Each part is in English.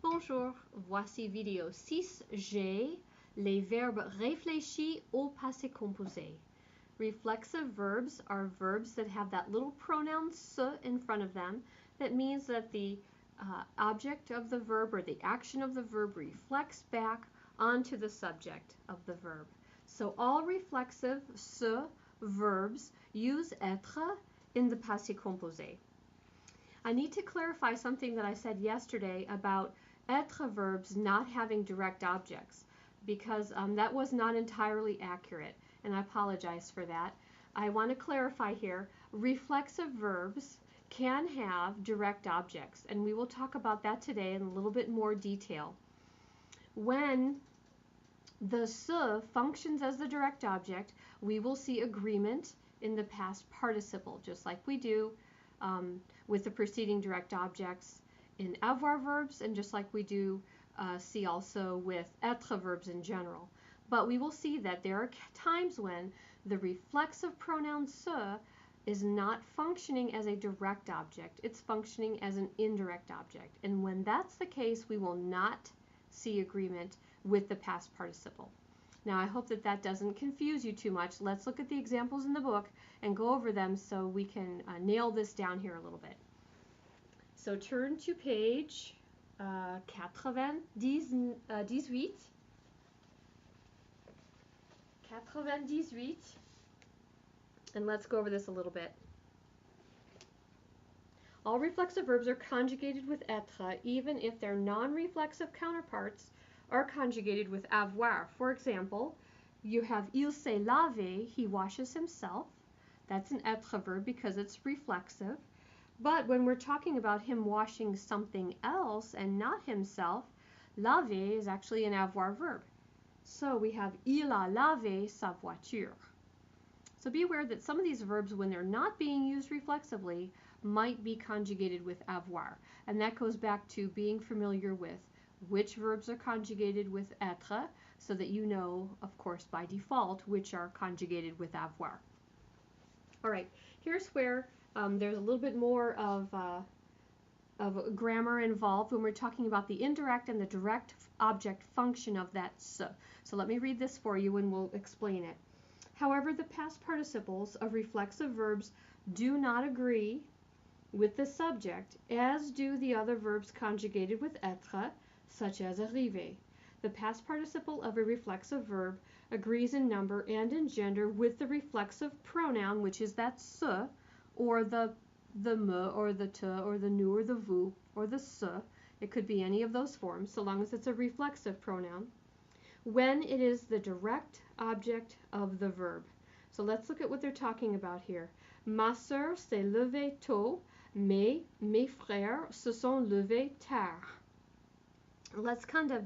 Bonjour, voici vidéo 6G, les verbes réfléchis au passé composé. Reflexive verbs are verbs that have that little pronoun se in front of them. That means that the object of the verb or the action of the verb reflects back onto the subject of the verb. So all reflexive se verbs use être in the passé composé. I need to clarify something that I said yesterday about être verbs not having direct objects, because that was not entirely accurate, and I apologize for that. I want to clarify here, reflexive verbs can have direct objects, and we will talk about that today in a little bit more detail. When the se functions as the direct object, we will see agreement in the past participle, just like we do with the preceding direct objects in avoir verbs, and just like we do see also with être verbs in general. But we will see that there are times when the reflexive pronoun se is not functioning as a direct object, it's functioning as an indirect object. And when that's the case, we will not see agreement with the past participle. Now, I hope that that doesn't confuse you too much. Let's look at the examples in the book and go over them so we can nail this down here a little bit. So turn to page 98. 98. And let's go over this a little bit. All reflexive verbs are conjugated with être, even if their non-reflexive counterparts are conjugated with avoir. For example, you have il s'est lavé, he washes himself. That's an être verb because it's reflexive. But when we're talking about him washing something else and not himself, laver is actually an avoir verb. So we have il a lavé sa voiture. So be aware that some of these verbs, when they're not being used reflexively, might be conjugated with avoir. And that goes back to being familiar with which verbs are conjugated with être, so that you know, of course, by default, which are conjugated with avoir. All right, here's where there's a little bit more of grammar involved when we're talking about the indirect and the direct object function of that se. So let me read this for you and we'll explain it. However, the past participles of reflexive verbs do not agree with the subject, as do the other verbs conjugated with être, such as arriver. The past participle of a reflexive verb agrees in number and in gender with the reflexive pronoun, which is that se, or the me, or the te, or the nous, or the vous, or the se. It could be any of those forms, so long as it's a reflexive pronoun, when it is the direct object of the verb. So let's look at what they're talking about here. Ma sœur s'est levée tôt, mais mes frères se sont levés tard. Let's kind of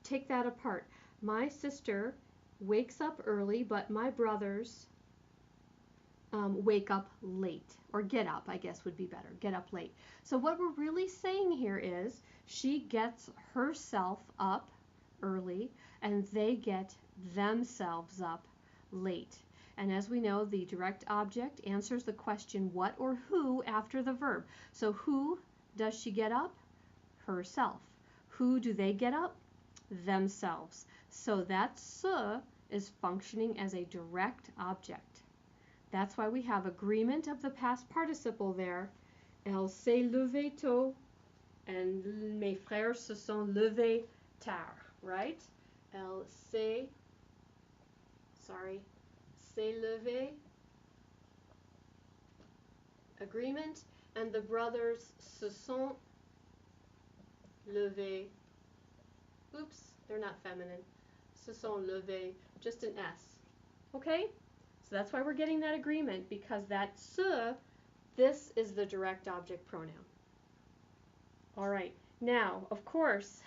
take that apart. My sister wakes up early, but my brothers wake up late, or get up, I guess would be better, get up late. So what we're really saying here is she gets herself up early and they get themselves up late. And as we know, the direct object answers the question what or who after the verb. So who does she get up? Herself. Who do they get up? Themselves. So that se is functioning as a direct object. That's why we have agreement of the past participle there. Elle s'est levée tôt, and mes frères se sont levés tard, right? Elle s'est levée, agreement, and the brothers se sont levés, oops, they're not feminine, se sont levés, just an S, okay? So that's why we're getting that agreement, because that se, this is the direct object pronoun. All right, now, of course,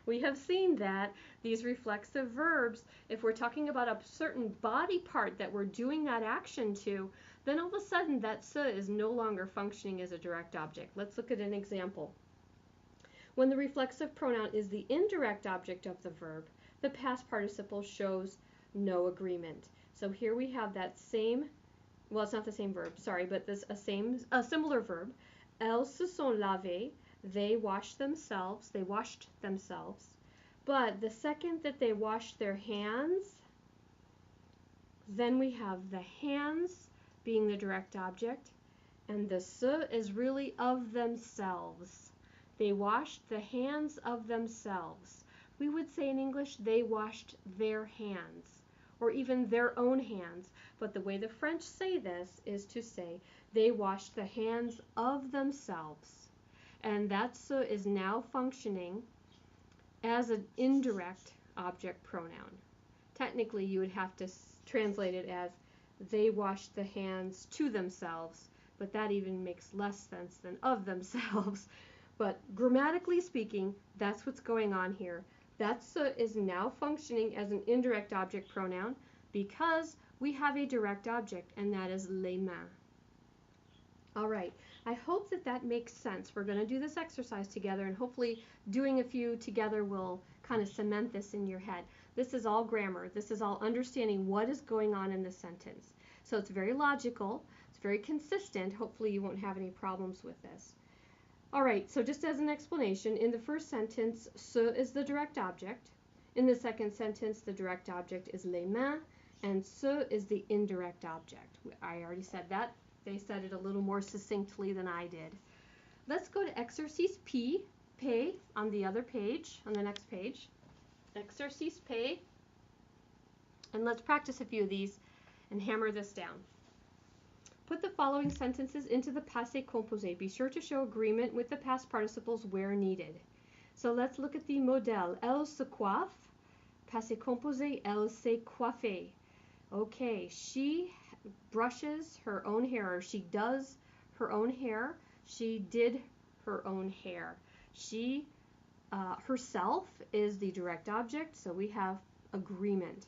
we have seen that these reflexive verbs, if we're talking about a certain body part that we're doing that action to, then all of a sudden that se is no longer functioning as a direct object. Let's look at an example. When the reflexive pronoun is the indirect object of the verb, the past participle shows no agreement. So here we have that same, well, it's not the same verb, sorry, but this a similar verb. Elles se sont lavées, They washed themselves. They washed themselves. But the second that they washed their hands, then we have the hands being the direct object, and the se is really of themselves. They washed the hands of themselves. We would say in English, they washed their hands, or even their own hands. But the way the French say this is to say, they washed the hands of themselves. And that se is now functioning as an indirect object pronoun. Technically, you would have to translate it as they washed the hands to themselves, but that even makes less sense than of themselves. But grammatically speaking, that's what's going on here. That se is now functioning as an indirect object pronoun because we have a direct object, and that is les mains. All right, I hope that that makes sense. We're going to do this exercise together, and hopefully doing a few together will kind of cement this in your head. This is all grammar. This is all understanding what is going on in the sentence. So it's very logical. It's very consistent. Hopefully you won't have any problems with this. All right, so just as an explanation, in the first sentence, se is the direct object. In the second sentence, the direct object is les mains, and se is the indirect object. I already said that. They said it a little more succinctly than I did. Let's go to exercice P, on the other page, on the next page. Exercice P. And let's practice a few of these and hammer this down. Put the following sentences into the passé composé. Be sure to show agreement with the past participles where needed. So let's look at the modèle. Elle se coiffe. Passé composé, elle s'est coiffée. Okay, she brushes her own hair, or she does her own hair. She did her own hair. She herself is the direct object, so we have agreement.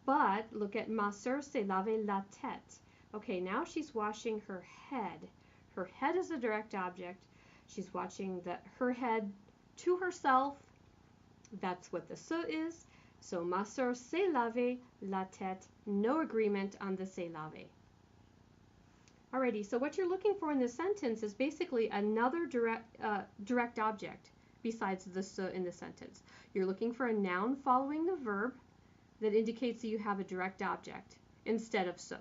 But look at ma sœur s'est lavé la tête. Okay, now she's washing her head. Her head is the direct object. She's washing her head to herself. That's what the se is. So ma sœur s'est lavé la tête. No agreement on the s'est lavé. Alrighty, so what you're looking for in this sentence is basically another direct object besides the se in the sentence. You're looking for a noun following the verb that indicates that you have a direct object instead of se.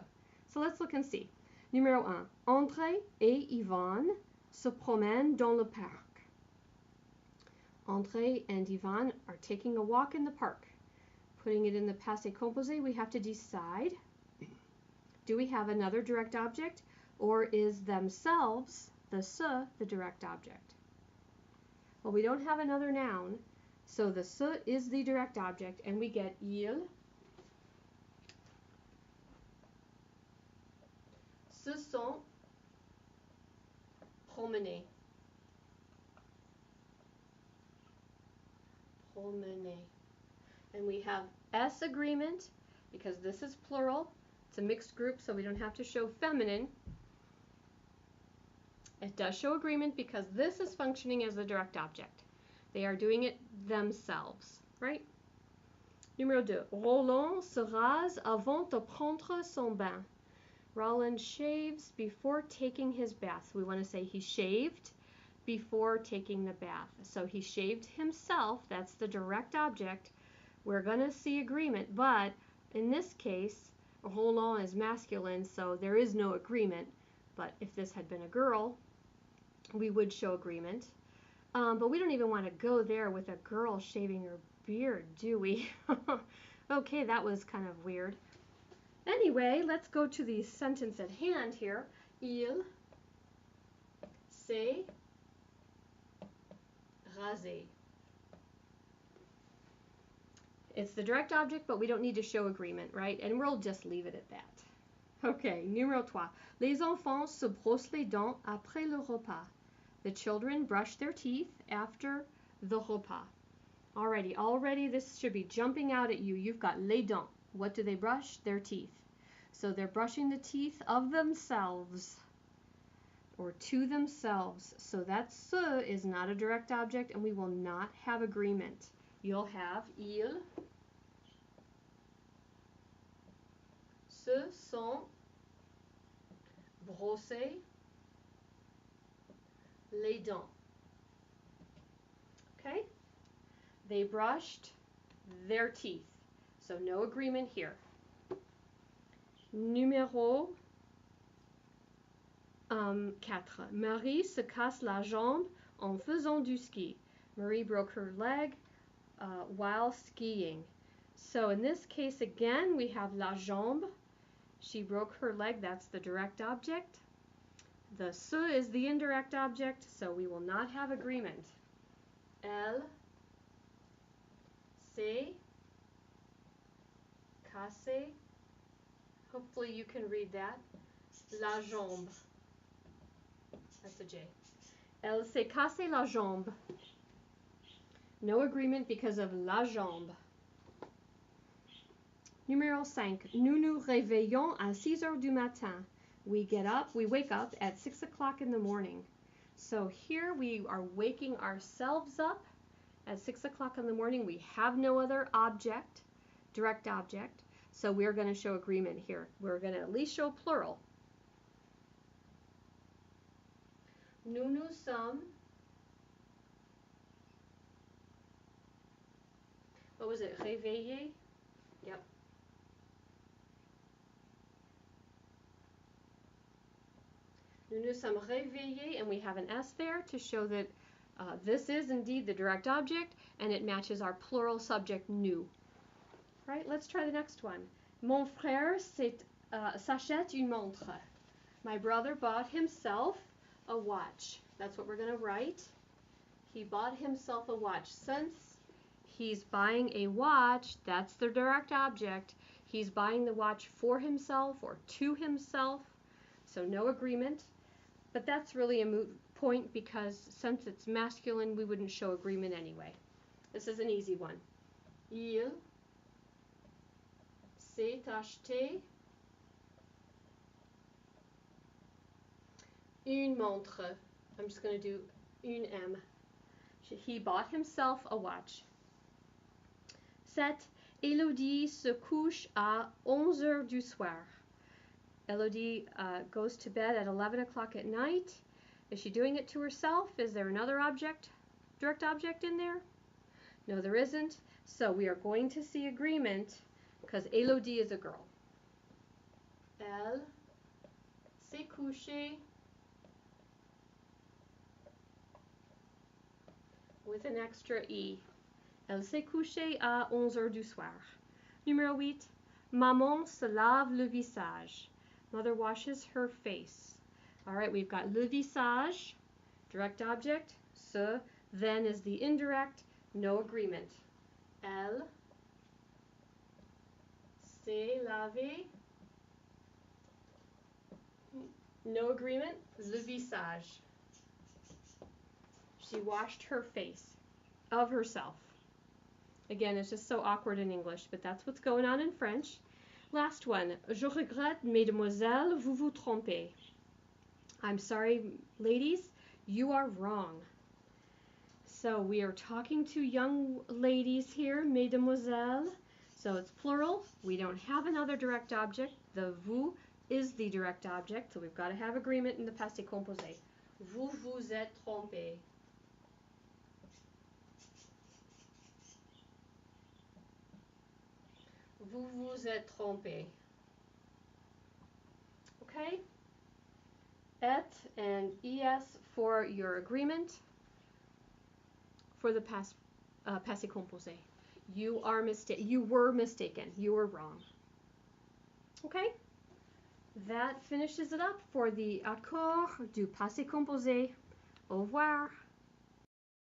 So let's look and see. Numéro 1. André et Yvonne se promènent dans le parc. André and Yvonne are taking a walk in the park. Putting it in the passé composé, we have to decide, do we have another direct object, or is themselves, the se, the direct object? Well, we don't have another noun, so the se is the direct object, and we get ils se sont promenés. Promenés. And we have S agreement, because this is plural. It's a mixed group, so we don't have to show feminine. It does show agreement because this is functioning as the direct object. They are doing it themselves, right? Numéro 2. Roland se rase avant de prendre son bain. Roland shaves before taking his bath. We want to say he shaved before taking the bath. So he shaved himself. That's the direct object. We're going to see agreement, but in this case, Roland is masculine, so there is no agreement. But if this had been a girl, we would show agreement. But we don't even want to go there with a girl shaving her beard, do we? Okay, that was kind of weird. Anyway, let's go to the sentence at hand here. Il s'est rasé. It's the direct object, but we don't need to show agreement, right? And we'll just leave it at that. Okay, numéro 3. Les enfants se brossent les dents après le repas. The children brush their teeth after the repas. Already this should be jumping out at you. You've got les dents. What do they brush? Their teeth. So they're brushing the teeth of themselves or to themselves. So that se is not a direct object, and we will not have agreement. You'll have ils se sont brossés les dents. They brushed their teeth. So no agreement here. Numéro 4. Marie se casse la jambe en faisant du ski. Marie broke her leg while skiing. So in this case, again, we have la jambe. She broke her leg. That's the direct object. The se is the indirect object, so we will not have agreement. Elle s'est cassée. Hopefully you can read that. La jambe. That's a J. Elle s'est cassée la jambe. No agreement because of la jambe. Numéro 5. Nous nous réveillons à 6 heures du matin. We wake up at 6 o'clock in the morning. So here we are waking ourselves up at 6 o'clock in the morning. We have no other object, direct object. So we're going to show agreement here. We're going to at least show plural. Nous nous sommes. What was it? Réveillés? Yep. Nous nous sommes réveillés, and we have an S there to show that this is indeed the direct object, and it matches our plural subject nous. Right? Let's try the next one. Mon frère s'achète une montre. My brother bought himself a watch. That's what we're going to write. He bought himself a watch. Since he's buying a watch, that's the direct object. He's buying the watch for himself or to himself. So no agreement. But that's really a moot point because since it's masculine, we wouldn't show agreement anyway. This is an easy one. Il s'est acheté une montre. I'm just going to do une M. He bought himself a watch. 7. Élodie se couche à 11 heures du soir. Élodie goes to bed at 11 o'clock at night. Is she doing it to herself? Is there another object, direct object in there? No, there isn't. So we are going to see agreement because Élodie is a girl. Elle s'est couchée with an extra E. Elle s'est couchée à 11 heures du soir. Numéro 8. Maman se lave le visage. Mother washes her face. All right, we've got le visage, direct object. Se, then is the indirect, no agreement. Elle s'est lavée. No agreement, le visage. She washed her face of herself. Again, it's just so awkward in English, but that's what's going on in French. Last one. Je regrette, mesdemoiselles, vous vous trompez. I'm sorry, ladies, you are wrong. So we are talking to young ladies here, mesdemoiselles. So it's plural. We don't have another direct object. The vous is the direct object, so we've got to have agreement in the passé composé. Vous vous êtes trompés. Vous vous êtes trompé. Okay? Et and es for your agreement for the passé composé. You were mistaken. You were wrong. Okay? That finishes it up for the accord du passé composé. Au revoir.